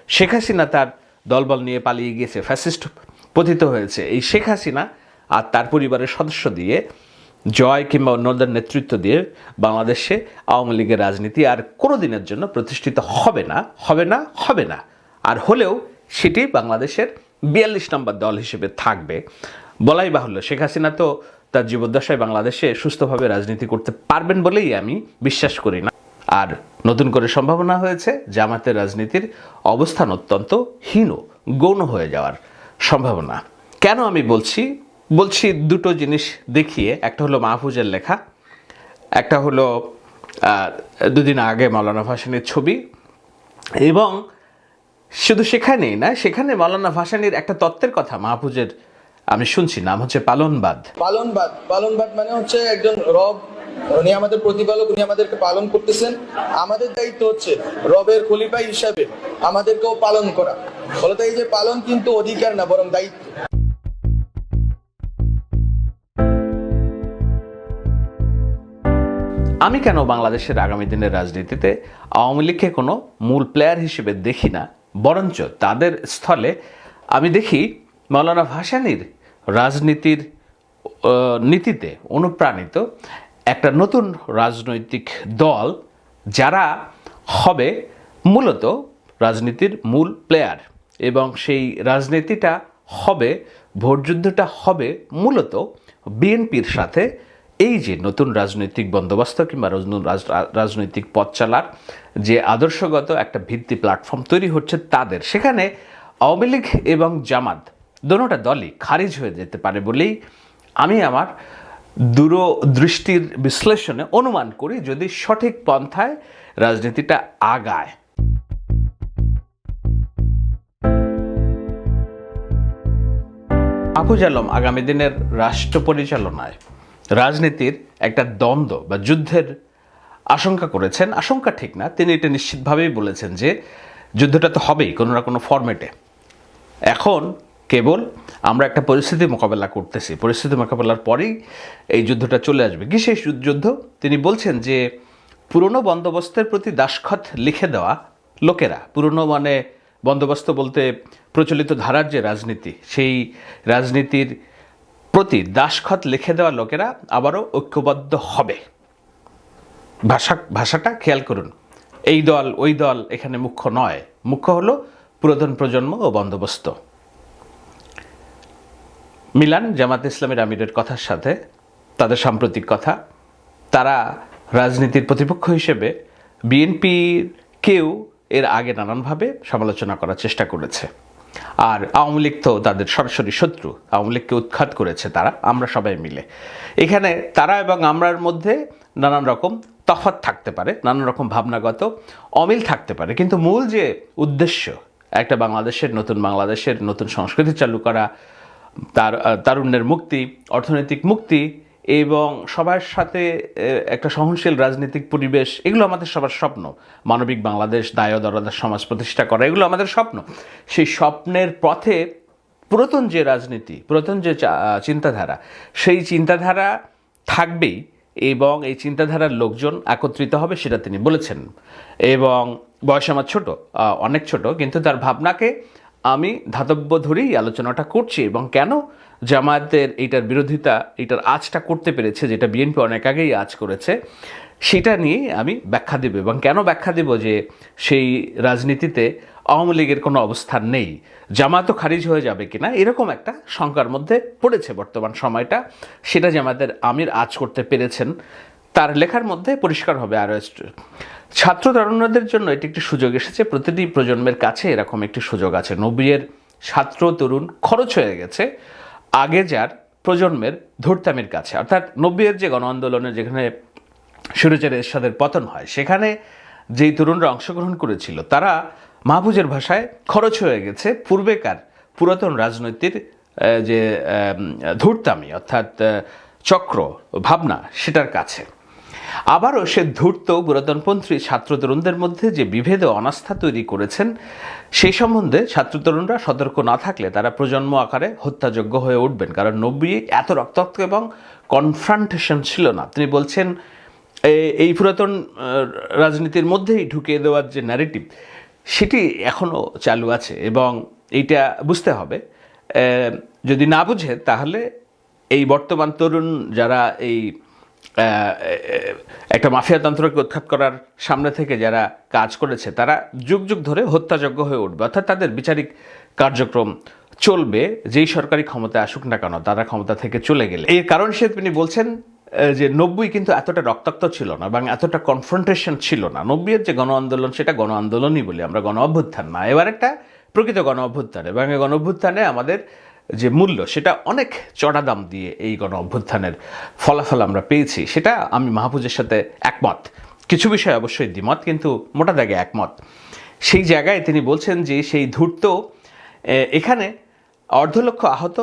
শেখ হাসিনা তার দলবল নিয়ে পালিয়ে গিয়েছে, ফ্যাসিস্ট পতিত হয়েছে, এই শেখ হাসিনা আর তার পরিবারের সদস্য দিয়ে, জয় কিংবা অন্যদের নেতৃত্ব দিয়ে বাংলাদেশে আওয়ামী লীগের রাজনীতি আর কোনো দিনের জন্য প্রতিষ্ঠিত হবে না, হবে না, হবে না। আর হলেও সেটি বাংলাদেশের 42 নম্বর দল হিসেবে থাকবে। বলাই বাহুল্য, শেখ হাসিনা তো তার জীবদ্দশায় বাংলাদেশে সুস্থভাবে রাজনীতি করতে পারবেন বলেই আমি বিশ্বাস করি না। আর নতুন করে সম্ভাবনা হয়েছে জামাতের রাজনীতির অবস্থান অত্যন্ত হীন, গৌণ হয়ে যাওয়ার সম্ভাবনা। কেন আমি বলছি দুটো জিনিস দেখিয়ে। একটা হলো মাহফুজের লেখা, একটা হলো দুদিন আগে মাওলানা ভাসানীর ছবি। এবং শুধু সেখানেই না, সেখানে মাওলানা ভাসানীর একটা তত্ত্বের কথা মাহফুজের আমি শুনছি, নাম হচ্ছে পালনবাদ। পালনবাদ মানে হচ্ছে একজন রব, উনি আমাদের প্রতিপালক, উনি আমাদেরকে পালন করতেছেন। আমাদের দায়িত্ব হচ্ছে রবের খলিফা হিসাবে আমাদেরকেও পালন করা। ফলত এই যে পালন কিন্তু অধিকার না, বরং দায়িত্ব। আমি কেন বাংলাদেশের আগামী দিনের রাজনীতিতে আওয়ামী লীগকে কোনো মূল প্লেয়ার হিসেবে দেখি না, বরঞ্চ তাদের স্থলে আমি দেখি মাওলানা ভাসানীর রাজনীতির নীতিতে অনুপ্রাণিত একটা নতুন রাজনৈতিক দল, যারা হবে মূলত রাজনীতির মূল প্লেয়ার। এবং সেই রাজনীতিটা হবে, ভোটযুদ্ধটা হবে মূলত বিএনপির সাথে। এই যে নতুন রাজনৈতিক বন্দোবস্ত কিংবা রাজনৈতিক পথ চালার যে আদর্শগত একটা ভিত্তি প্ল্যাটফর্ম তৈরি হচ্ছে তাদের, সেখানে আওয়ামী লীগ এবং জামাত দোনোটা দলই খারিজ হয়ে যেতে পারে বলেই আমি আমার দূরদৃষ্টির বিশ্লেষণে অনুমান করি, যদি সঠিক পন্থায় রাজনীতিটা আগায়। মাহফুজ আলম আগামী দিনের রাষ্ট্র পরিচালনায় রাজনীতির একটা দ্বন্দ্ব বা যুদ্ধের আশঙ্কা করেছেন। আশঙ্কা ঠিক না, তিনি এটা নিশ্চিতভাবেই বলেছেন যে যুদ্ধটা তো হবেই কোনো না কোনো ফরম্যাটে। এখন কেবল আমরা একটা পরিস্থিতি মোকাবেলা করতেছি, পরিস্থিতি মোকাবেলার পরেই এই যুদ্ধটা চলে আসবে। কি সেই যুদ্ধ? তিনি বলছেন যে পুরনো বন্দোবস্তের প্রতি দাসখত লিখে দেওয়া লোকেরা, পুরনো মানে বন্দোবস্ত বলতে প্রচলিত ধারার যে রাজনীতি, সেই রাজনীতির প্রতি দাসখত লিখে দেওয়া লোকেরা আবারও ঐক্যবদ্ধ হবে। ভাষাটা খেয়াল করুন, এই দল ওই দল এখানে মুখ্য নয়, মুখ্য হলো পুরাতন প্রজন্ম ও বন্দোবস্ত। মিলান জামাত ইসলামের আমিরের কথার সাথে তাদের সাম্প্রতিক কথা। তারা রাজনীতির প্রতিপক্ষ হিসেবে বিএনপিকেও এর আগে নানানভাবে সমালোচনা করার চেষ্টা করেছে। আর আওয়ামী লীগ তো তাদের সরাসরি শত্রু, আওয়ামী লীগকে উৎখাত করেছে তারা, আমরা সবাই মিলে। এখানে তারা এবং আমরার মধ্যে নানান রকম তফাৎ থাকতে পারে, নানান রকম ভাবনাগত অমিল থাকতে পারে, কিন্তু মূল যে উদ্দেশ্য, একটা বাংলাদেশের নতুন সংস্কৃতি চালু করা, তারুণ্যের মুক্তি, অর্থনৈতিক মুক্তি এবং সবার সাথে একটা সহনশীল রাজনৈতিক পরিবেশ, এগুলো আমাদের সবার স্বপ্ন। মানবিক বাংলাদেশ, দায়দরদার সমাজ প্রতিষ্ঠা করা, এগুলো আমাদের স্বপ্ন। সেই স্বপ্নের পথে পুরাতন যে রাজনীতি, পুরাতন যে চিন্তাধারা, সেই চিন্তাধারা থাকবেই এবং এই চিন্তাধারার লোকজন একত্রিত হবে, সেটা তিনি বলেছেন। এবং বয়স আমার ছোট, অনেক ছোট, কিন্তু তার ভাবনাকে আমি ধাতব্য ধরেই আলোচনাটা করছি। এবং কেন জামায়াতের এইটার বিরোধিতা, এইটার আঁচটা করতে পেরেছে, যেটা বিএনপি অনেক আগেই আঁচ করেছে, সেটা নিয়ে আমি ব্যাখ্যা দেব। এবং কেন ব্যাখ্যা দেব যে সেই রাজনীতিতে আওয়ামী লীগের কোনো অবস্থান নেই, জামায়াতও খারিজ হয়ে যাবে কিনা এরকম একটা শঙ্কার মধ্যে পড়েছে বর্তমান সময়টা, সেটা জামায়াতের আমির আঁচ করতে পেরেছেন। তার লেখার মধ্যে পরিষ্কার হবে। আর ছাত্র তরুণদের জন্য এটি একটি সুযোগ এসেছে, প্রতিটি প্রজন্মের কাছে এরকম একটি সুযোগ আছে। 90-এর ছাত্র তরুণ খরচ হয়ে গেছে আগে যার প্রজন্মের ধর্তামির কাছে, অর্থাৎ 90-এর যে গণ আন্দোলনে যেখানে সুরচার এরশাদের পতন হয়, সেখানে যেই তরুণরা অংশগ্রহণ করেছিল তারা মাহফুজের ভাষায় খরচ হয়ে গেছে পূর্বেকার পুরাতন রাজনৈতিক যে ধূর্তামি অর্থাৎ চক্র ভাবনা, সেটার কাছে। আবারও সে ধূর্ত পুরাতনপন্থী ছাত্র তরুণদের মধ্যে যে বিভেদ ও অনাস্থা তৈরি করেছেন, সেই সম্বন্ধে ছাত্র তরুণরা সতর্ক না থাকলে তারা প্রজন্ম আকারে হত্যাযোগ্য হয়ে উঠবেন। কারণ 90 এত রক্তাক্ত এবং কনফ্রন্টেশন ছিল না। তিনি বলছেন এই পুরাতন রাজনীতির মধ্যেই ঢুকিয়ে দেওয়ার যে ন্যারেটিভ, সেটি এখনও চালু আছে এবং এইটা বুঝতে হবে। যদি না বুঝে তাহলে এই বর্তমান তরুণ যারা এই একটা মাফিয়াতন্ত্রকে উৎখাত করার সামনে থেকে যারা কাজ করেছে তারা যুগ যুগ ধরে হত্যাযজ্ঞ হয়ে উঠবে, অর্থাৎ তাদের বিচারিক কার্যক্রম চলবে যেই সরকারি ক্ষমতায় আসুক না কেন, তারা ক্ষমতা থেকে চলে গেলে। এর কারণ হিসেবে তিনি বলছেন যে 90 কিন্তু এতটা রক্তাক্ত ছিল না এবং এতটা কনফ্রন্টেশন ছিল না। 90-এর যে গণ আন্দোলন সেটা গণ আন্দোলনই বলি আমরা, গণ অভ্যুত্থান না। এবার একটা প্রকৃত গণ অভ্যুত্থান এবং এই গণ অভ্যুত্থানে আমাদের যে মূল্য সেটা অনেক চড়া দাম দিয়ে এই গণ অভ্যুত্থানের ফলাফল আমরা পেয়েছি, সেটা আমি মাহফুজের সাথে একমত। কিছু বিষয়ে অবশ্যই দ্বিমত, কিন্তু মোটা দাগে একমত। সেই জায়গায় তিনি বলছেন যে সেই ধূর্ত এখানে 1.5 লক্ষ আহত,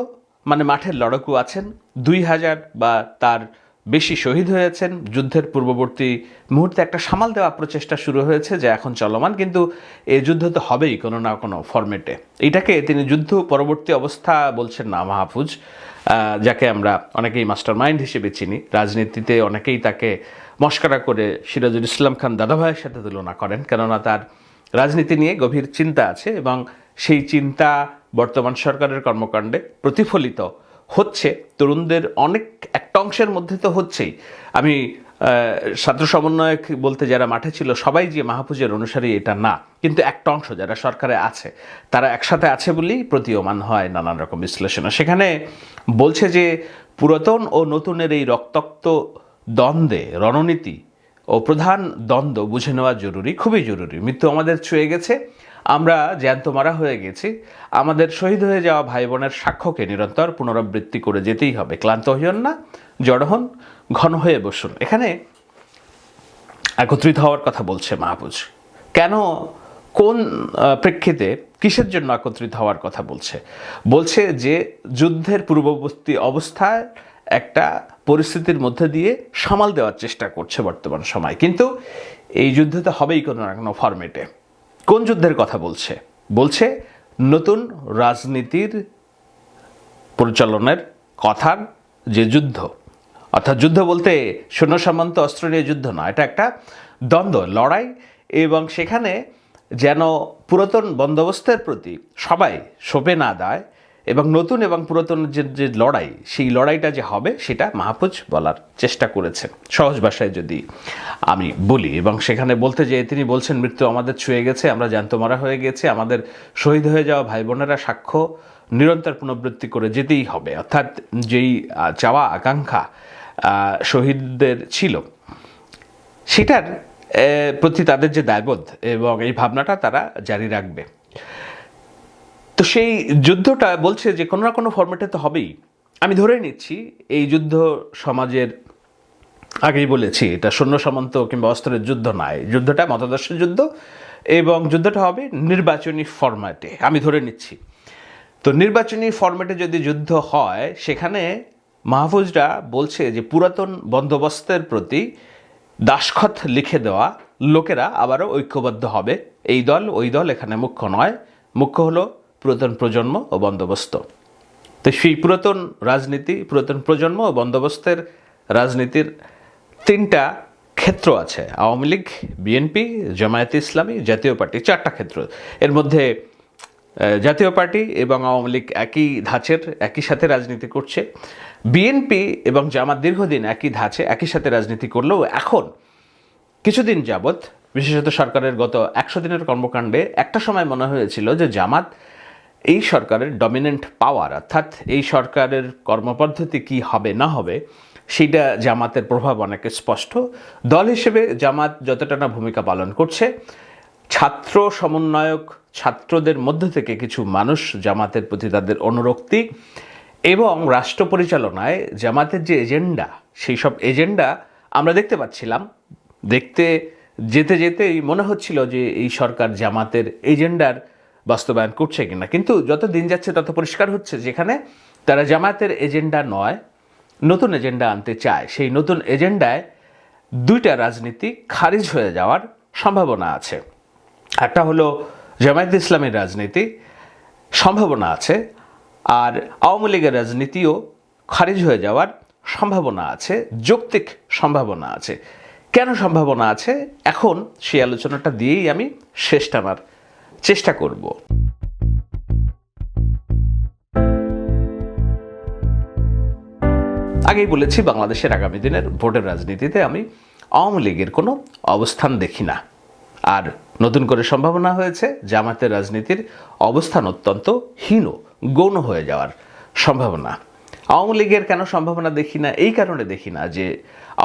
মানে মাঠের লড়াকু আছেন, 2000 বা তার বেশি শহীদ হয়েছেন। যুদ্ধের পূর্ববর্তী মুহূর্তে একটা সামাল দেওয়া প্রচেষ্টা শুরু হয়েছে যা এখন চলমান, কিন্তু এই যুদ্ধ তো হবেই কোনো না কোনো ফরম্যাটে। এটাকে তিনি যুদ্ধ পরবর্তী অবস্থা বলছেন না মাহফুজ, যাকে আমরা অনেকেই মাস্টার মাইন্ড হিসেবে চিনি। রাজনীতিতে অনেকেই তাকে মস্করা করে সিরাজুল ইসলাম খান দাদাভাইয়ের সাথে তুলনা করেন, কেননা তার রাজনীতি নিয়ে গভীর চিন্তা আছে এবং সেই চিন্তা বর্তমান সরকারের কর্মকাণ্ডে প্রতিফলিত হচ্ছে। তরুণদের অনেক একটা অংশের মধ্যে তো হচ্ছেই। আমি ছাত্র সমন্বয়ক বলতে যারা মাঠে ছিল সবাই যে মাহফুজের অনুসারী এটা না, কিন্তু একটা অংশ যারা সরকারে আছে তারা একসাথে আছে বলেই প্রতীয়মান হয় নানান রকম বিশ্লেষণ। সেখানে বলছে যে পুরাতন ও নতুনের এই রক্তাক্ত দ্বন্দ্বে রণনীতি ও প্রধান দ্বন্দ্ব বুঝে নেওয়া জরুরি, খুবই জরুরি। মৃত্যু আমাদের ছুঁয়ে গেছে, আমরা জ্যান্ত মারা হয়ে গেছি। আমাদের শহীদ হয়ে যাওয়া ভাই বোনের সাক্ষ্যকে নিরন্তর পুনরাবৃত্তি করে যেতেই হবে। ক্লান্ত হইন না, জড় হন, ঘন হয়ে বসুন। এখানে একত্রিত হওয়ার কথা বলছে মাহফুজ। কেন, কোন প্রেক্ষিতে, কিসের জন্য একত্রিত হওয়ার কথা বলছে? বলছে যে যুদ্ধের পূর্ববর্তী অবস্থায় একটা পরিস্থিতির মধ্যে দিয়ে সামাল দেওয়ার চেষ্টা করছে বর্তমান সময়, কিন্তু এই যুদ্ধ তো হবেই কোনো না কোনো ফরম্যাটে। কোন যুদ্ধের কথা বলছে? বলছে নতুন রাজনীতির পরিচালনের কথার যে যুদ্ধ, অর্থাৎ যুদ্ধ বলতে সৈন্য সামন্ত অস্ত্র নিয়ে যুদ্ধ না, এটা একটা দ্বন্দ্ব, লড়াই, এবং সেখানে যেন পুরাতন বন্দোবস্তের প্রতি সবাই সঁপে না দেয় এবং নতুন এবং পুরাতন যে লড়াই, সেই লড়াইটা যে হবে সেটা মাহফুজ বলার চেষ্টা করেছেন, সহজ ভাষায় যদি আমি বলি। এবং সেখানে বলতে যেয়ে তিনি বলছেন মৃত্যু আমাদের ছুঁয়ে গেছে, আমরা জ্যান্ত মারা হয়ে গেছি, আমাদের শহীদ হয়ে যাওয়া ভাই বোনেরা সাক্ষ্য নিরন্তর পুনরাবৃত্তি করে যেতেই হবে। অর্থাৎ যেই চাওয়া আকাঙ্ক্ষা শহীদদের ছিল সেটার প্রতি তাদের যে দায়বোধ এবং এই ভাবনাটা তারা জারি রাখবে। তো সেই যুদ্ধটা বলছে যে কোনো না কোনো ফরম্যাটে তো হবেই। আমি ধরে নিচ্ছি এই যুদ্ধ সমাজের, আগেই বলেছি, এটা সৈন্য সামন্ত কিংবা অস্ত্রের যুদ্ধ নয়, যুদ্ধটা মতাদর্শের যুদ্ধ এবং যুদ্ধটা হবে নির্বাচনী ফরম্যাটে, আমি ধরে নিচ্ছি। তো নির্বাচনী ফরম্যাটে যদি যুদ্ধ হয়, সেখানে মাহফুজরা বলছে যে পুরাতন বন্দোবস্তের প্রতি দাসখত লিখে দেওয়া লোকেরা আবারও ঐক্যবদ্ধ হবে। এই দল ওই দল এখানে মুখ্য নয়, মুখ্য হলো পুরাতন প্রজন্ম ও বন্দোবস্ত। তো সেই পুরাতন রাজনীতি, পুরাতন প্রজন্ম ও বন্দোবস্তের রাজনীতির 3টা ক্ষেত্র আছে: আওয়ামী লীগ, বিএনপি, জামায়াতে ইসলামী, জাতীয় পার্টি। 4টা ক্ষেত্র। এর মধ্যে জাতীয় পার্টি এবং আওয়ামী লীগ একই ধাঁচের, একই সাথে রাজনীতি করছে। বিএনপি এবং জামাত দীর্ঘদিন একই ধাঁচে, একই সাথে রাজনীতি করলেও এখন কিছুদিন যাবৎ, বিশেষত সরকারের গত 100 দিনের কর্মকাণ্ডে একটা সময় মনে হয়েছিল যে জামাত এই সরকারের ডমিনেন্ট পাওয়ার, অর্থাৎ এই সরকারের কর্মপদ্ধতি কি হবে না হবে সেইটা জামাতের প্রভাব অনেক স্পষ্ট। দল হিসেবে জামাত যতটা না ভূমিকা পালন করছে, ছাত্র সমন্বয়ক, ছাত্রদের মধ্য থেকে কিছু মানুষ জামাতের প্রতি তাদের অনুরক্তি এবং রাষ্ট্র পরিচালনায় জামাতের যে এজেন্ডা, সেই সব এজেন্ডা আমরা দেখতে পাচ্ছিলাম। দেখতে যেতে যেতেই মনে হচ্ছিল যে এই সরকার জামাতের এজেন্ডার বাস্তবায়ন করছে কিনা, কিন্তু যত দিন যাচ্ছে তত পরিষ্কার হচ্ছে যেখানে তারা জামাতের এজেন্ডা নয়, নতুন এজেন্ডা আনতে চায়। সেই নতুন এজেন্ডায় 2টা রাজনীতি খারিজ হয়ে যাওয়ার সম্ভাবনা আছে। একটা হলো জামায়াতে ইসলামের রাজনীতি, সম্ভাবনা আছে, আর আওয়ামী লীগের রাজনীতিও খারিজ হয়ে যাওয়ার সম্ভাবনা আছে, যৌক্তিক সম্ভাবনা আছে। কেন সম্ভাবনা আছে, এখন সেই আলোচনাটা দিয়েই আমি শেষ টানার চেষ্টা করব। আগেই বলেছি, বাংলাদেশের আগামী দিনের ভোটের রাজনীতিতে আমি আওয়ামী লীগের কোনো অবস্থান দেখি না। আর নতুন করে সম্ভাবনা হয়েছে জামাতের রাজনীতির অবস্থান অত্যন্ত হীন, গৌণ হয়ে যাওয়ার সম্ভাবনা। আওয়ামী লীগের কেন সম্ভাবনা দেখি না? এই কারণে দেখি না যে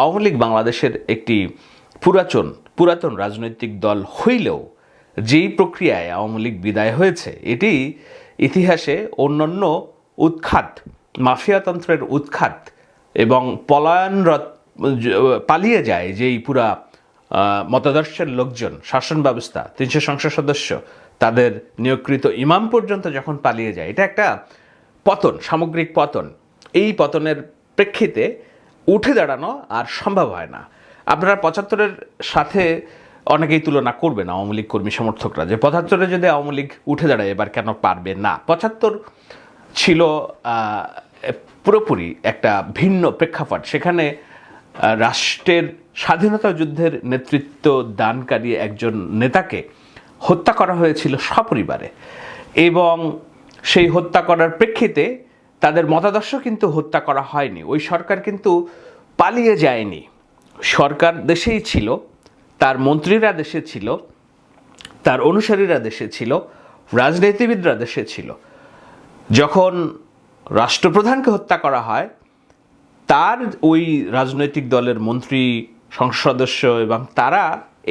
আওয়ামী লীগ বাংলাদেশের একটি পুরাতন রাজনৈতিক দল হইলেও যেই প্রক্রিয়ায় আওয়ামী লীগ বিদায় হয়েছে, এটি ইতিহাসে অন্যান্য উৎখাত, মাফিয়াতন্ত্রের উৎখাত এবং পালিয়ে যায় যেই পুরা মতাদর্শের লোকজন, শাসন ব্যবস্থা, 300 সংসদ সদস্য, তাদের নিয়োগকৃত ইমাম পর্যন্ত যখন পালিয়ে যায়, এটা একটা পতন, সামগ্রিক পতন। এই পতনের প্রেক্ষিতে উঠে দাঁড়ানো আর সম্ভব হয় না। আপনারা 75-এর সাথে অনেকেই তুলনা করবেন আওয়ামী লীগ কর্মী সমর্থকরা, যে 75-এ যদি আওয়ামী লীগ উঠে দাঁড়ায় এবার কেন পারবে না। 75 ছিল পুরোপুরি একটা ভিন্ন প্রেক্ষাপট। সেখানে রাষ্ট্রের স্বাধীনতা যুদ্ধের নেতৃত্ব দানকারী একজন নেতাকে হত্যা করা হয়েছিল সপরিবারে, এবং সেই হত্যা করার প্রেক্ষিতে তাদের মতাদর্শ কিন্তু হত্যা করা হয়নি। ওই সরকার কিন্তু পালিয়ে যায়নি, সরকার দেশেই ছিল, তার মন্ত্রীরা দেশে ছিল, তার অনুসারীরা দেশে ছিল, রাজনীতিবিদরা দেশে ছিল। যখন রাষ্ট্রপ্রধানকে হত্যা করা হয়, তার ওই রাজনৈতিক দলের মন্ত্রী, সংসদ সদস্য এবং তারা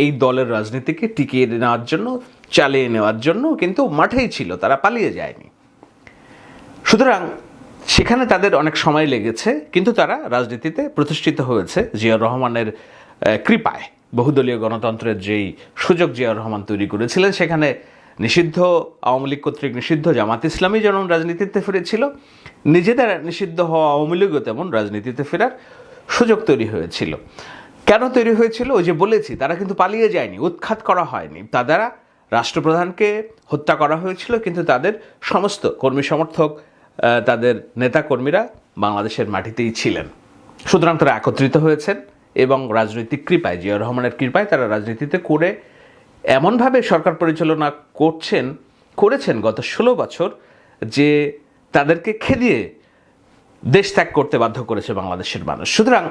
এই দলের রাজনীতিকে টিকিয়ে নেওয়ার জন্য, চালিয়ে নেওয়ার জন্য কিন্তু মাঠেই ছিল, তারা পালিয়ে যায়নি। সুতরাং সেখানে তাদের অনেক সময় লেগেছে, কিন্তু তারা রাজনীতিতে প্রতিষ্ঠিত হয়েছে জিয়াউর রহমানের কৃপায়। বহুদলীয় গণতন্ত্রের যেই সুযোগ জিয়াউর রহমান তৈরি করেছিলেন, সেখানে নিষিদ্ধ আওয়ামী লীগ কর্তৃক নিষিদ্ধ জামাত ইসলামী যেমন রাজনীতিতে ফিরেছিল, নিজেদের নিষিদ্ধ হওয়া আওয়ামী লীগও তেমন রাজনীতিতে ফেরার সুযোগ তৈরি হয়েছিল। কেন তৈরি হয়েছিল? ওই যে বলেছি, তারা কিন্তু পালিয়ে যায়নি, উৎখাত করা হয়নি। তারা রাষ্ট্রপ্রধানকে হত্যা করা হয়েছিল, কিন্তু তাদের সমস্ত কর্মী সমর্থক, তাদের নেতাকর্মীরা বাংলাদেশের মাটিতেই ছিলেন। সুতরাং তারা একত্রিত হয়েছেন এবং রাজনৈতিক কৃপায়, জিয়াউর রহমানের কৃপায় তারা রাজনীতিতে করে এমনভাবে সরকার পরিচালনা করেছেন গত 16 বছর, যে তাদেরকে খেদিয়ে দেশ ত্যাগ করতে বাধ্য করেছে বাংলাদেশের মানুষ। সুতরাং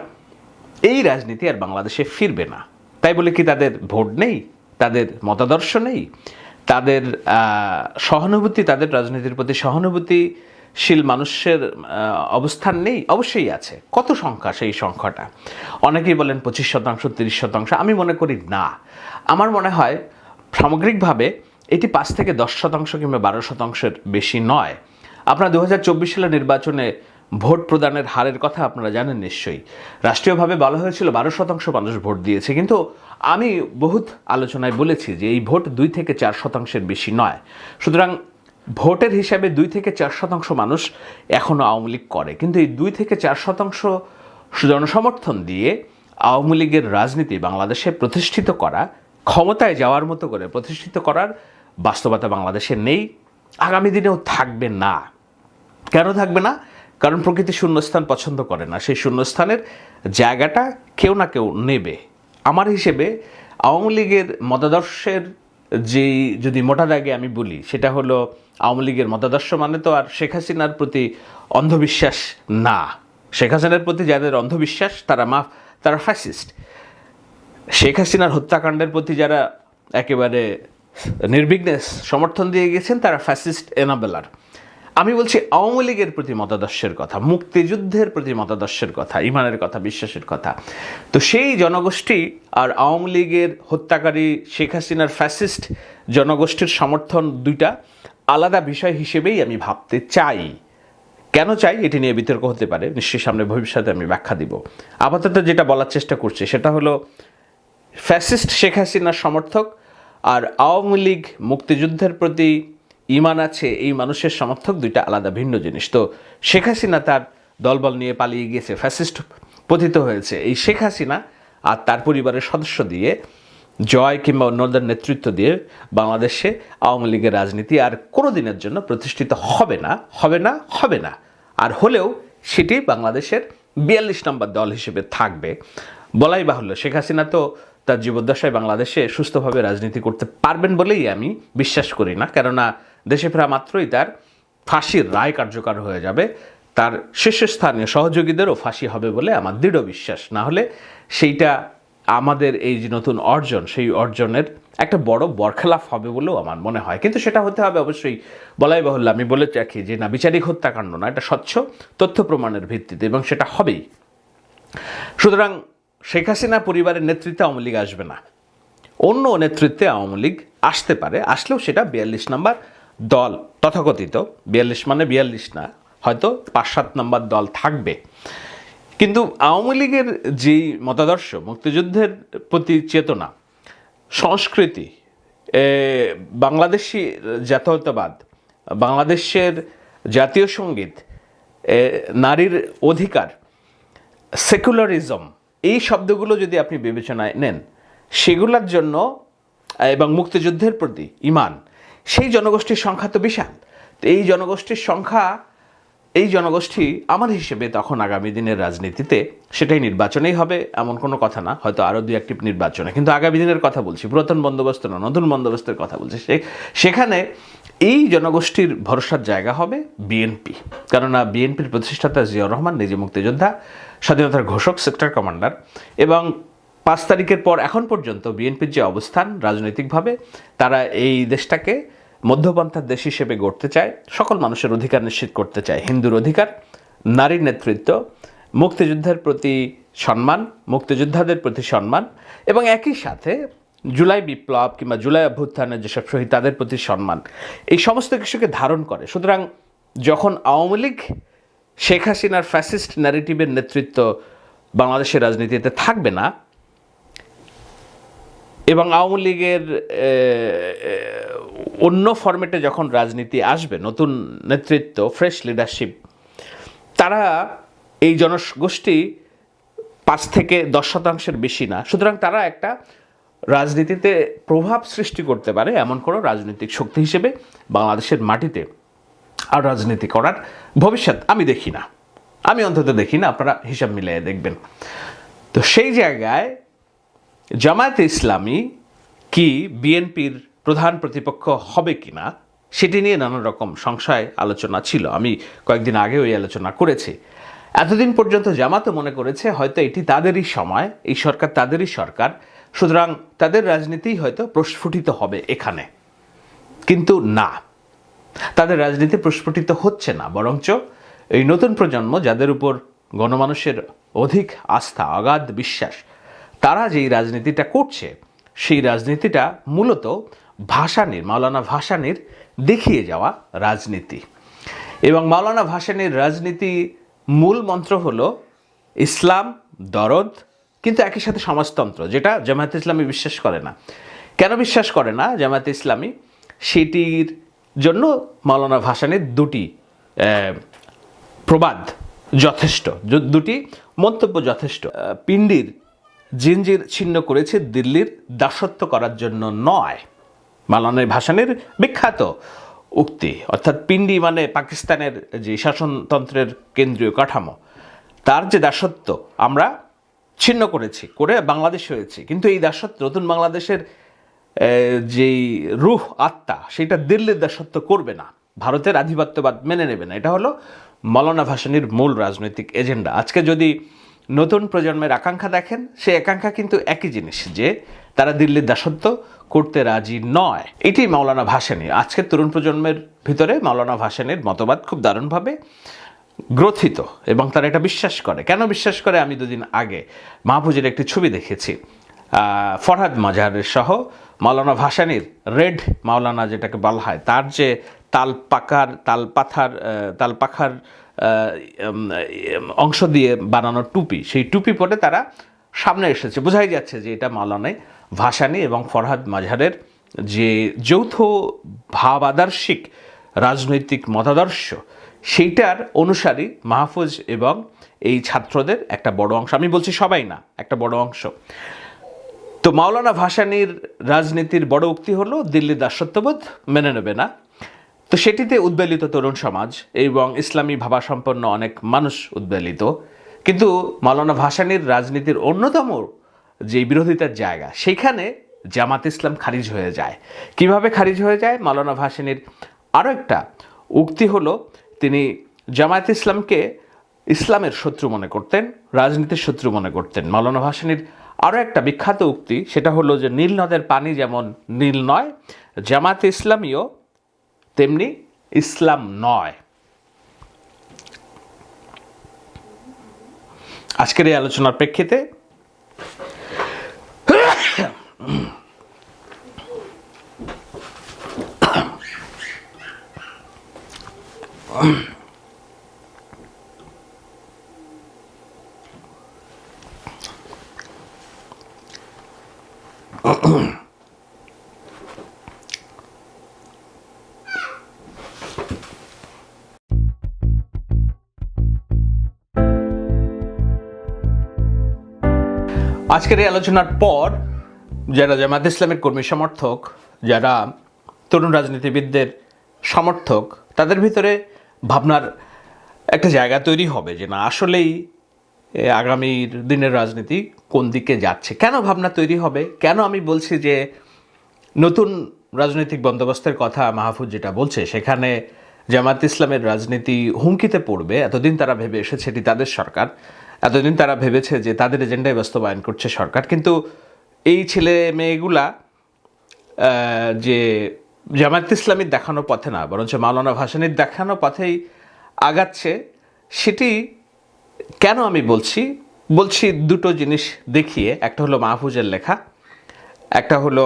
এই রাজনীতি আর বাংলাদেশে ফিরবে না। তাই বলে কি তাদের ভোট নেই, তাদের মতাদর্শ নেই, তাদের সহানুভূতি, তাদের রাজনীতির প্রতি সহানুভূতিশীল মানুষের অবস্থান নেই? অবশ্যই আছে। কত সংখ্যা? সেই সংখ্যাটা অনেকেই বলেন 25%, 30%। আমি মনে করি না। আমার মনে হয় সামগ্রিকভাবে এটি 5 থেকে 10% কিংবা 12%-এর বেশি নয়। আপনারা 2024 সালের নির্বাচনে ভোট প্রদানের হারের কথা আপনারা জানেন নিশ্চয়ই। রাষ্ট্রীয়ভাবে বলা হয়েছিল 12% মানুষ ভোট দিয়েছে, কিন্তু আমি বহুত আলোচনায় বলেছি যে এই ভোট 2 থেকে 4%-এর বেশি নয়। সুতরাং ভোটের হিসাবে 2 থেকে 4% মানুষ এখনও আওয়ামী লীগ করে, কিন্তু এই 2 থেকে 4% জনসমর্থন দিয়ে আওয়ামী লীগের রাজনীতি বাংলাদেশে প্রতিষ্ঠিত করা, ক্ষমতায় যাওয়ার মতো করে প্রতিষ্ঠিত করার বাস্তবতা বাংলাদেশে নেই, আগামী দিনেও থাকবে না। কেন থাকবে না? কারণ প্রকৃতি শূন্যস্থান পছন্দ করে না। সেই শূন্যস্থানের জায়গাটা কেউ না কেউ নেবে। আমার হিসেবে আওয়ামী লীগের মতাদর্শের যেই, যদি মোটা দাগে আমি বলি, সেটা হলো আওয়ামী লীগের মতাদর্শ মানে তো আর শেখ হাসিনার প্রতি অন্ধবিশ্বাস না। শেখ হাসিনার প্রতি যাদের অন্ধবিশ্বাস তারা ফ্যাসিস্ট। শেখ হাসিনার হত্যাকাণ্ডের প্রতি যারা একেবারে নির্বিঘ্নে সমর্থন দিয়ে গেছেন, তারা ফ্যাসিস্ট এনাবেলার। আমি বলছি আওয়ামী লীগের প্রতি মতাদর্শের কথা, মুক্তিযুদ্ধের প্রতি মতাদর্শের কথা, ইমানের কথা, বিশ্বাসের কথা। তো সেই জনগোষ্ঠী আর আওয়ামী লীগের হত্যাকারী শেখ হাসিনার ফ্যাসিস্ট জনগোষ্ঠীর সমর্থন দুইটা আলাদা বিষয় হিসেবেই আমি ভাবতে চাই। কেন চাই এটি নিয়ে বিতর্ক হতে পারে, নিশ্চয়ই সামনে ভবিষ্যতে আমি ব্যাখ্যা দিব। আপাতত যেটা বলার চেষ্টা করছি সেটা হলো ফ্যাসিস্ট শেখ হাসিনার সমর্থক আর আওয়ামী লীগ মুক্তিযুদ্ধের প্রতি ইমান আছে এই মানুষের সমর্থক, দুইটা আলাদা ভিন্ন জিনিস। তো শেখ হাসিনা তার দলবল নিয়ে পালিয়ে গিয়েছে, ফ্যাসিস্ট পতিত হয়েছে। এই শেখ হাসিনা আর তার পরিবারের সদস্য দিয়ে, জয় কিংবা অন্যদের নেতৃত্ব দিয়ে বাংলাদেশে আওয়ামী লীগের রাজনীতি আর কোনো দিনের জন্য প্রতিষ্ঠিত হবে না, হবে না, হবে না। আর হলেও সেটি বাংলাদেশের 42 নম্বর দল হিসেবে থাকবে। বলাই বাহুল্য, শেখ হাসিনা তো তার জীবদ্দশায় বাংলাদেশে সুস্থভাবে রাজনীতি করতে পারবেন বলেই আমি বিশ্বাস করি না। কেননা দেশে ফেরা মাত্রই তার ফাঁসির রায় কার্যকর হয়ে যাবে, তার শীর্ষস্থানীয় সহযোগীদেরও ফাঁসি হবে বলে আমার দৃঢ় বিশ্বাস। না হলে সেইটা আমাদের এই যে নতুন অর্জন, সেই অর্জনের একটা বড় বরখেলাফ হবে বলেও আমার মনে হয়। কিন্তু সেটা হতে হবে অবশ্যই, বলাই বাহুল্য আমি বলে রাখি যে না, বিচারিক হত্যাকাণ্ড না, এটা স্বচ্ছ তথ্য প্রমাণের ভিত্তিতে, এবং সেটা হবেই। সুতরাং শেখ হাসিনা পরিবারের নেতৃত্বে আওয়ামী লীগ আসবে না, অন্য নেতৃত্বে আওয়ামী লীগ আসতে পারে, আসলেও সেটা 42 নম্বর দল, তথাকথিত 42 মানে 42 না, হয়তো 5-7 নম্বর দল থাকবে। কিন্তু আওয়ামী লীগের যেই মতাদর্শ, মুক্তিযুদ্ধের প্রতি চেতনা, সংস্কৃতি, বাংলাদেশি জাতীয়তাবাদ, বাংলাদেশের জাতীয় সঙ্গীত, নারীর অধিকার, সেকুলারিজম, এই শব্দগুলো যদি আপনি বিবেচনায় নেন, সেগুলোর জন্য এবং মুক্তিযুদ্ধের প্রতি ঈমান, সেই জনগোষ্ঠীর সংখ্যা তো বিশাল। তো এই জনগোষ্ঠীর সংখ্যা, এই জনগোষ্ঠী আমার হিসেবে তখন আগামী দিনের রাজনীতিতে সেটাই নির্বাচনেই হবে এমন কোনো কথা না, হয়তো আরও 2-1টি নির্বাচনে, কিন্তু আগামী দিনের কথা বলছি, পুরাতন বন্দোবস্ত না, নতুন বন্দোবস্তের কথা বলছি। সেখানে এই জনগোষ্ঠীর ভরসার জায়গা হবে বিএনপি। কেননা বিএনপির প্রতিষ্ঠাতা জিয়াউর রহমান নিজে মুক্তিযোদ্ধা, স্বাধীনতার ঘোষক, সেক্টর কমান্ডার, এবং 5 তারিখের পর এখন পর্যন্ত বিএনপির যে অবস্থান রাজনৈতিকভাবে, তারা এই দেশটাকে মধ্যপন্থার দেশ হিসেবে গড়তে চায়, সকল মানুষের অধিকার নিশ্চিত করতে চায়, হিন্দুর অধিকার, নারীর নেতৃত্ব, মুক্তিযুদ্ধের প্রতি সম্মান, মুক্তিযোদ্ধাদের প্রতি সম্মান, এবং একই সাথে জুলাই বিপ্লব কিংবা জুলাই অভ্যুত্থানের যেসব শহীদ, তাদের প্রতি সম্মান, এই সমস্ত কিছুকে ধারণ করে। সুতরাং যখন আওয়ামী লীগ শেখ হাসিনার ফ্যাসিস্ট ন্যারেটিভের নেতৃত্ব বাংলাদেশের রাজনীতিতে থাকবে না, এবং আওয়ামী লীগের অন্য ফরম্যাটে যখন রাজনীতি আসবে, নতুন নেতৃত্ব, ফ্রেশ লিডারশিপ, তারা এই জনগোষ্ঠী 5-10% বেশি না। সুতরাং তারা একটা রাজনীতিতে প্রভাব সৃষ্টি করতে পারে এমন কোনো রাজনৈতিক শক্তি হিসেবে বাংলাদেশের মাটিতে আর রাজনীতি করার ভবিষ্যৎ আমি দেখি না, আমি অন্তত দেখি না। আপনারা হিসাব মিলিয়ে দেখবেন। তো সেই জায়গায় জামায়াতে ইসলামী কি বিএনপির প্রধান প্রতিপক্ষ হবে কিনা, সেটি নিয়ে নানা রকম সংশয় আলোচনা ছিল। আমি কয়েকদিন আগে ওই আলোচনা করেছি। এতদিন পর্যন্ত জামাতও মনে করেছে হয়তো এটি তাদেরই সময়, এই সরকার তাদেরই সরকার, সুতরাং তাদের রাজনীতিই হয়তো প্রস্ফুটিত হবে এখানে। কিন্তু না, তাদের রাজনীতি প্রস্ফুটিত হচ্ছে না, বরঞ্চ এই নতুন প্রজন্ম, যাদের উপর গণমানুষের অধিক আস্থা, অগাধ বিশ্বাস, তারা যেই রাজনীতিটা করছে, সেই রাজনীতিটা মূলত ভাসানীর, মাওলানা ভাসানীর দেখিয়ে যাওয়া রাজনীতি। এবং মাওলানা ভাসানীর রাজনীতি মূল মন্ত্র হলো ইসলাম, দরদ, কিন্তু একই সাথে সমাজতন্ত্র, যেটা জামায়াতে ইসলামী বিশ্বাস করে না। কেন বিশ্বাস করে না জামায়াতে ইসলামী? সেটির জন্য মাওলানা ভাসানীর 2টি প্রবাদ যথেষ্ট, 2টি মন্তব্য যথেষ্ট। পিন্ডির জিঞ্জির ছিন্ন করেছে দিল্লির দাসত্ব করার জন্য নয়, মাওলানা ভাসানীর বিখ্যাত উক্তি। অর্থাৎ পিন্ডি মানে পাকিস্তানের যে শাসনতন্ত্রের কেন্দ্রীয় কাঠামো, তার যে দাসত্ব আমরা ছিন্ন করেছি, করে বাংলাদেশ হয়েছে, কিন্তু এই দাসত্ব, নতুন বাংলাদেশের যেই রুহ, আত্মা, সেটা দিল্লির দাসত্ব করবে না, ভারতের আধিপত্যবাদ মেনে নেবে না। এটা হলো মাওলানা ভাসানীর মূল রাজনৈতিক এজেন্ডা। আজকে যদি নতুন প্রজন্মের আকাঙ্ক্ষা দেখেন, সেই আকাঙ্ক্ষা কিন্তু একই জিনিস, যে তারা দিল্লির দাসত্ব করতে রাজি নয়। এটি মাওলানা ভাসানী। আজকের তরুণ প্রজন্মের ভিতরে মাওলানা ভাসানীর মতবাদ খুব দারুণভাবে গ্রথিত, এবং তারা এটা বিশ্বাস করে। কেন বিশ্বাস করে? আমি 2 দিন আগে মাহফুজের একটি ছবি দেখেছি, ফরহাদ মাজাহারের সহ মাওলানা ভাসানীর রেড মাওলানা যেটাকে বলা হয়, তার যে তালপাখার অংশ দিয়ে বানানো টুপি, সেই টুপি পরে তারা সামনে এসেছে। বোঝাই যাচ্ছে যে এটা মাওলানা ভাসানী এবং ফরহাদ মাজাহারের যে যৌথ ভাবাদর্শিক রাজনৈতিক মতাদর্শ, সেইটার অনুসারী মাহফুজ এবং এই ছাত্রদের একটা বড় অংশ, আমি বলছি সবাই না, একটা বড় অংশ। তো মাওলানা ভাসানীর রাজনীতির বড় উক্তি হলো দিল্লির দাসত্ববোধ মেনে নেবে না। তো সেটিতে উদ্বেলিত তরুণ সমাজ এবং ইসলামী ভাবাসম্পন্ন অনেক মানুষ উদ্বেলিত। কিন্তু মাওলানা ভাসানীর রাজনীতির অন্যতম যে বিরোধিতার জায়গা, সেইখানে জামাত ইসলাম খারিজ হয়ে যায়। কিভাবে খারিজ হয়ে যায়? মাওলানা ভাসানীর আরও একটা উক্তি হলো, তিনি জামায়াত ইসলামকে ইসলামের শত্রু মনে করতেন, রাজনীতির শত্রু মনে করতেন। মাওলানা ভাসানীর আরও একটা বিখ্যাত উক্তি, সেটা হলো যে নীল নদের পানি যেমন নীল নয়, জামায়াত ইসলামীও তেমনি ইসলাম নয়। আজকের এই আলোচনার প্রেক্ষিতে আজকের এই আলোচনার পর যারা জামায়াত ইসলামের কর্মী সমর্থক, যারা তরুণ রাজনীতিবিদদের সমর্থক, তাদের ভিতরে ভাবনার একটা জায়গা তৈরি হবে যে না, আসলেই আগামীর দিনের রাজনীতি কোন দিকে যাচ্ছে। কেন ভাবনা তৈরি হবে? কেন আমি বলছি যে নতুন রাজনৈতিক বন্দোবস্তের কথা মাহফুজ যেটা বলছে, সেখানে জামায়াত ইসলামের রাজনীতি হুমকিতে পড়বে। এতদিন তারা ভেবে এসেছে এটি তাদের সরকার, এতদিন তারা ভেবেছে যে তাদের এজেন্ডায় বাস্তবায়ন করছে সরকার, কিন্তু এই ছেলে মেয়েগুলা যে জামায়াত ইসলামীর দেখানো পথে না, বরঞ্চ মাওলানা ভাসানীর দেখানো পথেই আগাচ্ছে। সেটি কেন আমি বলছি দুটো জিনিস দেখিয়ে। একটা হলো মাহফুজের লেখা, একটা হলো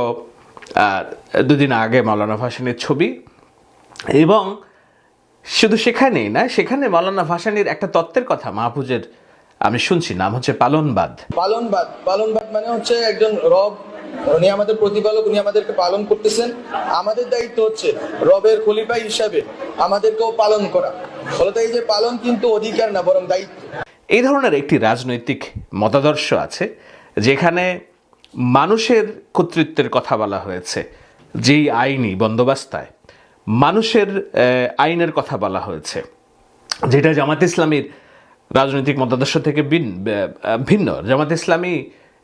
দুদিন আগে মাওলানা ভাসানীর ছবি, এবং শুধু সেখানেই না, সেখানে মাওলানা ভাসানীর একটা তত্ত্বের কথা মাহফুজের আমি শুনছি, নাম হচ্ছে পালনবাদ। পালনবাদ মানে হচ্ছে একজন রব, উনি আমাদের প্রতিপালক, উনি আমাদেরকে পালন করতেছেন। আমাদের দায়িত্ব হচ্ছে রবের খলিফা হিসাবে আমাদেরকেও পালন করা। ফলত এই যে পালন কিন্তু অধিকার না, বরং দায়িত্ব। এই ধরনের একটি রাজনৈতিক মতাদর্শ আছে যেখানে মানুষের কর্তৃত্বের কথা বলা হয়েছে, যেই আইনি বন্দোবস্তায় মানুষের আইনের কথা বলা হয়েছে, যেটা জামাত ইসলামীর রাজনৈতিক মতাদর্শ থেকে ভিন্ন। জামাত ইসলামী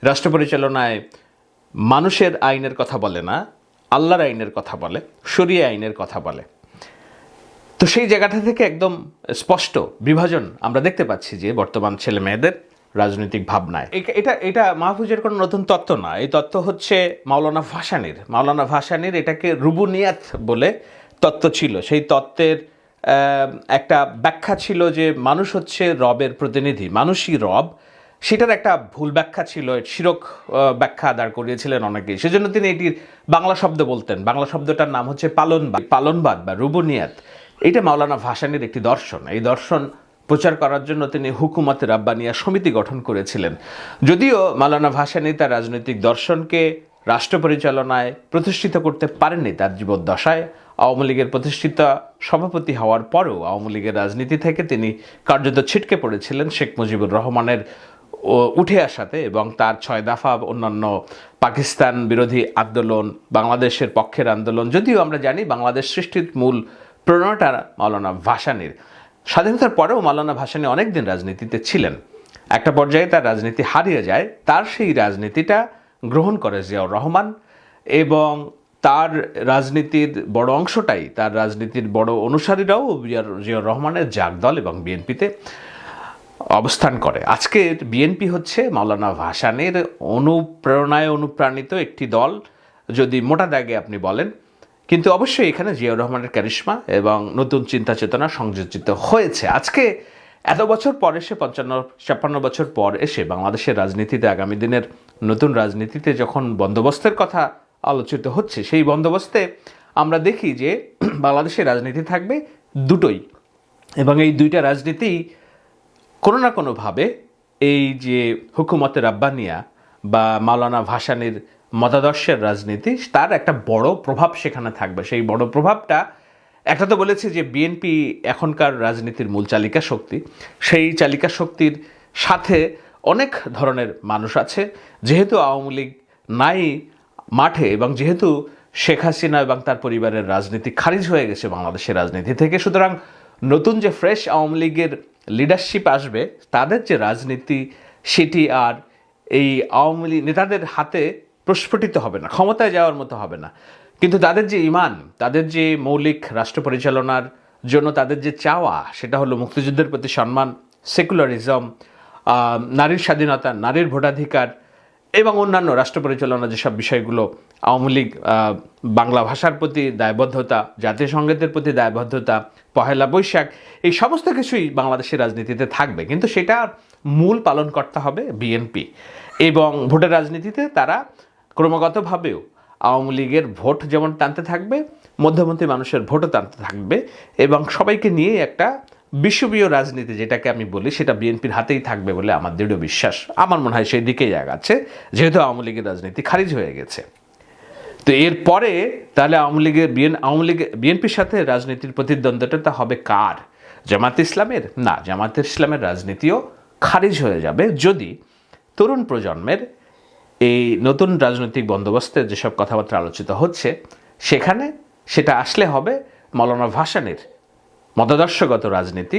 রাষ্ট্র পরিচালনায় মানুষের আইনের কথা বলে না, আল্লাহর আইনের কথা বলে, শরিয়া আইনের কথা বলে। তো সেই জায়গাটা থেকে একদম স্পষ্ট বিভাজন আমরা দেখতে পাচ্ছি যে বর্তমান ছেলে মেয়েদের রাজনৈতিক ভাবনায়। এটা মাহফুজের কোনো নতুন তত্ত্ব না, এই তত্ত্ব হচ্ছে মাওলানা ভাসানীর এটাকে রুবুনিয়াত বলে তত্ত্ব ছিল। সেই তত্ত্বের একটা ব্যাখ্যা ছিল যে মানুষ হচ্ছে রবের প্রতিনিধি, মানুষই রব। সেটার একটা ভুল ব্যাখ্যা ছিল, শিরক ব্যাখ্যা দাঁড় করিয়েছিলেন অনেকেই। সেজন্য তিনি এটির বাংলা শব্দ বলতেন। বাংলা শব্দটার নাম হচ্ছে পালনবাদ বা রুবুনিয়াত। এটা মাওলানা ভাসানীর একটি দর্শন। এই দর্শন প্রচার করার জন্য তিনি হুকুমতে রাব্বানিয়া সমিতি গঠন করেছিলেন। যদিও মাওলানা ভাসানী তার রাজনৈতিক দর্শনকে রাষ্ট্র পরিচালনায় প্রতিষ্ঠিত করতে পারেননি তার জীবদ্দশায়, আওয়ামী লীগের প্রতিষ্ঠিত সভাপতি হওয়ার পরেও আওয়ামী লীগের রাজনীতি থেকে তিনি কার্যত ছিটকে পড়েছিলেন শেখ মুজিবুর রহমানের উঠে আসাতে, এবং তার 6 দফা অন্যান্য পাকিস্তান বিরোধী আন্দোলন, বাংলাদেশের পক্ষের আন্দোলন। যদিও আমরা জানি বাংলাদেশ সৃষ্টির মূল প্রেরণাটা মাওলানা ভাসানীর। স্বাধীনতার পরেও মাওলানা ভাসানী অনেক দিন রাজনীতিতে ছিলেন। একটা পর্যায়ে তার রাজনীতি হারিয়ে যায়, তার সেই রাজনীতিটা গ্রহণ করে জিয়াউর রহমান, এবং তার রাজনীতির বড় অংশটাই, তার রাজনীতির বড় অনুসারীরাও জিয়াউর রহমানের জাগদল এবং বিএনপিতে অবস্থান করে। আজকে বিএনপি হচ্ছে মাওলানা ভাসানীর অনুপ্রেরণায় অনুপ্রাণিত একটি দল, যদি মোটা দাগে আপনি বলেন। কিন্তু অবশ্যই এখানে জিয়াউর রহমানের ক্যারিশমা এবং নতুন চিন্তা চেতনা সংযোজিত হয়েছে। আজকে এত বছর পর এসে, 55 বছর পর এসে বাংলাদেশের রাজনীতিতে, আগামী দিনের নতুন রাজনীতিতে যখন বন্দোবস্তের কথা আলোচিত হচ্ছে, সেই বন্দোবস্তে আমরা দেখি যে বাংলাদেশের রাজনীতি থাকবে দুটোই, এবং এই দুইটা রাজনীতি কোনো না কোনোভাবে এই যে হুকুমতে রাব্বানিয়া বা মাওলানা ভাসানীর মতাদর্শের রাজনীতি, তার একটা বড় প্রভাব সেখানে থাকবে। সেই বড় প্রভাবটা, একটা তো বলেছি যে বিএনপি এখনকার রাজনীতির মূল চালিকা শক্তি, সেই চালিকা শক্তির সাথে অনেক ধরনের মানুষ আছে। যেহেতু আওয়ামী লীগ নাই মাঠে, এবং যেহেতু শেখ হাসিনা এবং তার পরিবারের রাজনীতি খারিজ হয়ে গেছে বাংলাদেশের রাজনীতি থেকে, সুতরাং নতুন যে ফ্রেশ আওয়ামী লীগের লিডারশিপ আসবে, তাদের যে রাজনীতি, সেটি আর এই আওয়ামী লীগ নেতাদের হাতে প্রস্ফুটিত হবে না, ক্ষমতায় যাওয়ার মতো হবে না। কিন্তু তাদের যে ইমান, তাদের যে মৌলিক রাষ্ট্র পরিচালনার জন্য তাদের যে চাওয়া, সেটা হলো মুক্তিযুদ্ধের প্রতি সম্মান, সেকুলারিজম, নারীর স্বাধীনতা, নারীর ভোটাধিকার এবং অন্যান্য রাষ্ট্র পরিচালনা যেসব বিষয়গুলো, আওয়ামী লীগ বাংলা ভাষার প্রতি দায়বদ্ধতা, জাতীয় সংগীতের প্রতি দায়বদ্ধতা, পহেলা বৈশাখ, এই সমস্ত কিছুই বাংলাদেশের রাজনীতিতে থাকবে। কিন্তু সেটা মূল পালন করতে হবে বিএনপি। এবং ভোটের রাজনীতিতে তারা ক্রমাগতভাবেও আওয়ামী লীগের ভোট যেমন টানতে থাকবে, মধ্যমন্ত্রী মানুষের ভোটও টানতে থাকবে, এবং সবাইকে নিয়ে একটা বিষুবীয় রাজনীতি যেটাকে আমি বলি, সেটা বিএনপির হাতেই থাকবে বলে আমার দৃঢ় বিশ্বাস। আমার মনে হয় সেই দিকেই আগাচ্ছে, যেহেতু আওয়ামী লীগের রাজনীতি খারিজ হয়ে গেছে। তো এরপরে তাহলে আওয়ামী লীগ বিএনপির সাথে রাজনীতির প্রতিদ্বন্দ্বিতা হবে কার? জামায়াতে ইসলামের? না, জামায়াতে ইসলামের রাজনীতিও খারিজ হয়ে যাবে যদি তরুণ প্রজন্মের এই নতুন রাজনৈতিক বন্দোবস্তের যেসব কথাবার্তা আলোচিত হচ্ছে সেখানে সেটা আসলে হবে মৌলানা ভাসানীর মতাদর্শগত রাজনীতি,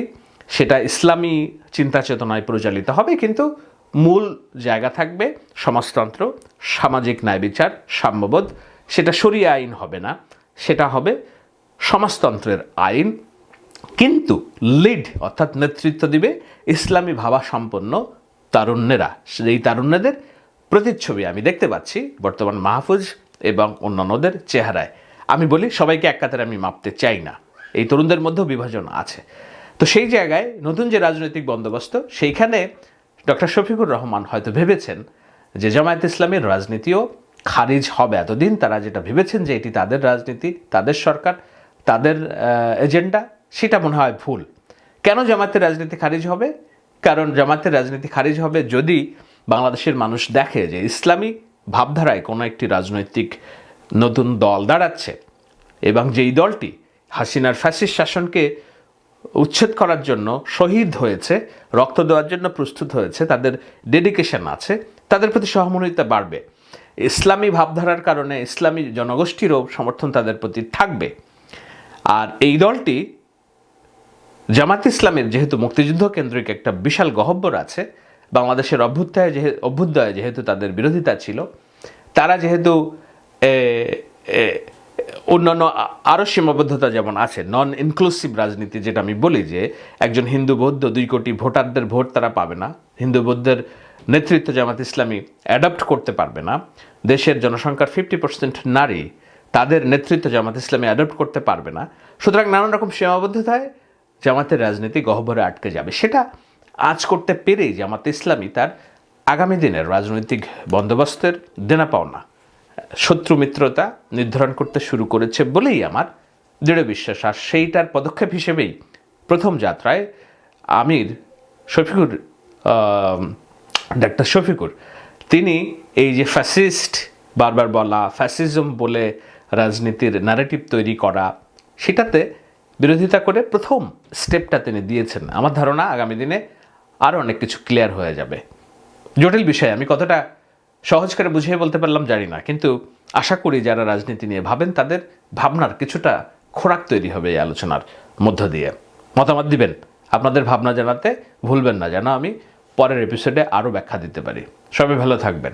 সেটা ইসলামী চিন্তা চেতনায় পরিচালিত হবে, কিন্তু মূল জায়গা থাকবে সমাজতন্ত্র, সামাজিক ন্যায় বিচার, সাম্যবোধ। সেটা শরিয়া আইন হবে না, সেটা হবে সমাজতন্ত্রের আইন, কিন্তু লিড অর্থাৎ নেতৃত্ব দিবে ইসলামী ভাবাসম্পন্ন তারুণ্যেরা। এই তারুণ্যদের প্রতিচ্ছবি আমি দেখতে পাচ্ছি বর্তমান মাহফুজ এবং অন্যান্যদের চেহারায়। আমি বলি, সবাইকে এক কাতারে আমি মাপতে চাই না, এই তরুণদের মধ্যেও বিভাজন আছে। তো সেই জায়গায় নতুন যে রাজনৈতিক বন্দোবস্ত, সেইখানে ডক্টর শফিকুর রহমান হয়তো ভেবেছেন যে জামায়াত ইসলামের রাজনীতিও খারিজ হবে। এতদিন তারা যেটা ভেবেছেন যে এটি তাদের রাজনীতি, তাদের সরকার, তাদের এজেন্ডা, সেটা মনে হয় ভুল। কেন জামায়াতের রাজনীতি খারিজ হবে? কারণ জামায়াতের রাজনীতি খারিজ হবে যদি বাংলাদেশের মানুষ দেখে যে ইসলামী ভাবধারায় কোনো একটি রাজনৈতিক নতুন দল দাঁড়াচ্ছে, এবং যেই দলটি হাসিনার ফ্যাসিস্ট শাসনকে উচ্ছেদ করার জন্য শহীদ হয়েছে, রক্ত দেওয়ার জন্য প্রস্তুত হয়েছে, তাদের ডেডিকেশন আছে, তাদের প্রতি সহমর্মিতা বাড়বে। ইসলামী ভাবধারার কারণে ইসলামী জনগোষ্ঠীরও সমর্থন তাদের প্রতি থাকবে। আর এই দলটি জামাত ইসলামের যেহেতু মুক্তিযুদ্ধ কেন্দ্রিক একটা বিশাল গহ্বর আছে, বাংলাদেশের অভ্যুদয়ে যেহেতু তাদের বিরোধিতা ছিল, তারা যেহেতু অন্যান্য আরও সীমাবদ্ধতা যেমন আছে, নন ইনক্লুসিভ রাজনীতি যেটা আমি বলি, যে একজন হিন্দু বৌদ্ধ 2 কোটি ভোটারদের ভোট তারা পাবে না, হিন্দু বৌদ্ধের নেতৃত্ব জামাত ইসলামী অ্যাডপ্ট করতে পারবে না, দেশের জনসংখ্যার 50% নারী, তাদের নেতৃত্ব জামাত ইসলামী অ্যাডপ্ট করতে পারবে না। সুতরাং নানান রকম সীমাবদ্ধতায় জামাতের রাজনীতি গহ্বরে আটকে যাবে। সেটা আজ করতে পেরেই জামাত ইসলামী তার আগামী দিনের রাজনৈতিক বন্দোবস্তের দেনা পাওনা, শত্রু মিত্রতা নির্ধারণ করতে শুরু করেছে বলেই আমার দৃঢ় বিশ্বাস। আর সেইটার পদক্ষেপ হিসেবেই প্রথম যাত্রায় আমির শফিকুর, ডাক্তার শফিকুর, তিনি এই যে ফ্যাসিস্ট বারবার বলা, ফ্যাসিজম বলে রাজনীতির ন্যারেটিভ তৈরি করা, সেটাতে বিরোধিতা করে প্রথম স্টেপটা তিনি দিয়েছেন। আমার ধারণা আগামী দিনে আরও অনেক কিছু ক্লিয়ার হয়ে যাবে। জটিল বিষয়, আমি কতটা সহজ করে বুঝিয়ে বলতে পারলাম জানি না, কিন্তু আশা করি যারা রাজনীতি নিয়ে ভাবেন তাদের ভাবনার কিছুটা খোরাক তৈরি হবে এই আলোচনার মধ্য দিয়ে। মতামত দিবেন, আপনাদের ভাবনা জানাতে ভুলবেন না, যেন আমি পরের এপিসোডে আরও ব্যাখ্যা দিতে পারি। সবাই ভালো থাকবেন।